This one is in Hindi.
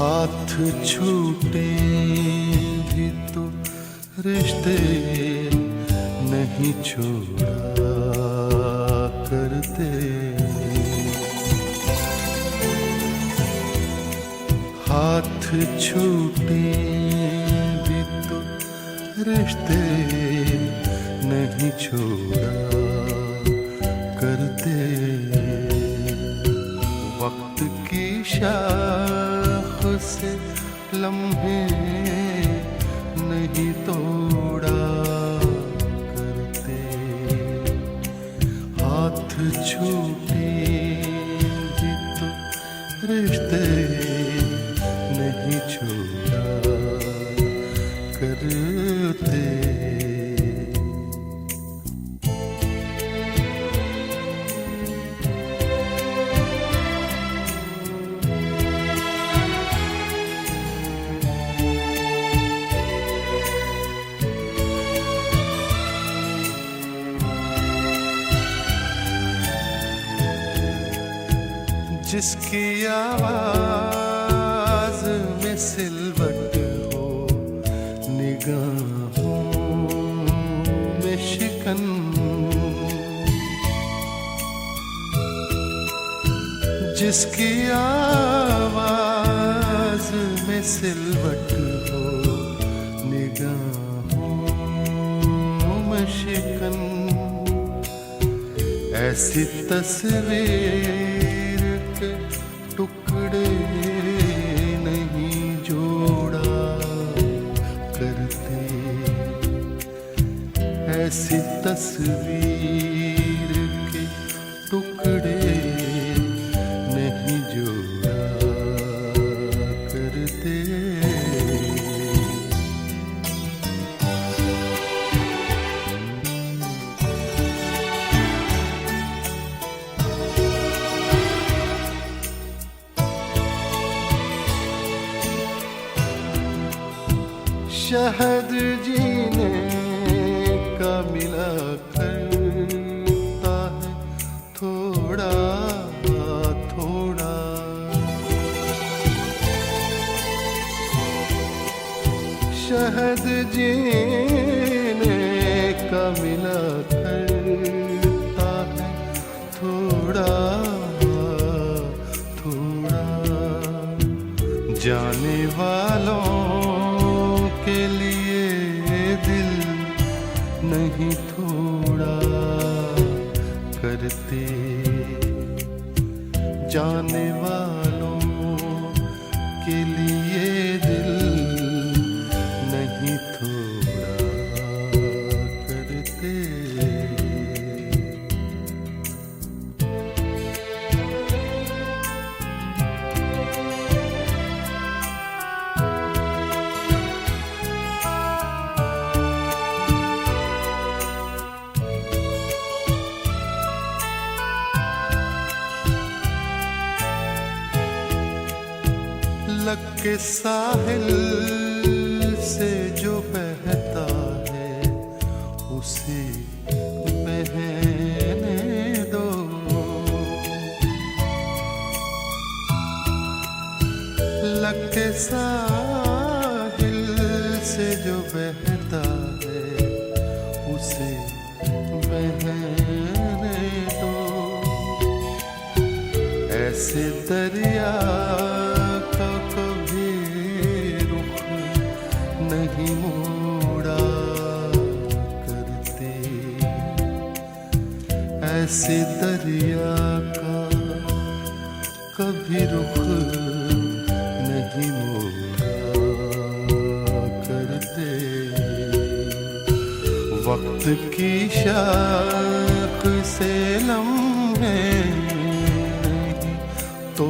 हाथ छूटे भी तो रिश्ते नहीं छोड़ा करते। हाथ छूटे भी तो रिश्ते नहीं छोड़ा करते। वक्त की शाख से लम्हे नहीं तोड़ा करते। हाथ छूटे भी तो रिश्ते नहीं छोड़ा करते। जिसकी आवाज में सिलवट हो, निगाहों में शिकन, जिसकी आवाज में सिलवट हो, निगाहों में शिकन, ऐसी तस्वीर टुकड़े नहीं जोड़ा करते। ऐसी तस्वीर के टुकड़े नहीं जोड़ा करते। शहद जीने का मिला करता है थोड़ा थोड़ा। शहद जीने का मिला करता है थोड़ा थोड़ा। जाने वालों के लिए दिल नहीं थोड़ा करते। जाने वालों के लिए दिल नहीं थोड़ा करते। लग के साहिल से जो बहता है उसे बहने दो। लग के साहिल से जो बहता है उसे बहने दो। ऐसे दरिया नहीं मोड़ा करते। ऐसे दरिया का कभी रुख नहीं मोड़ा करते। वक्त की शाख से लम्हे नहीं तो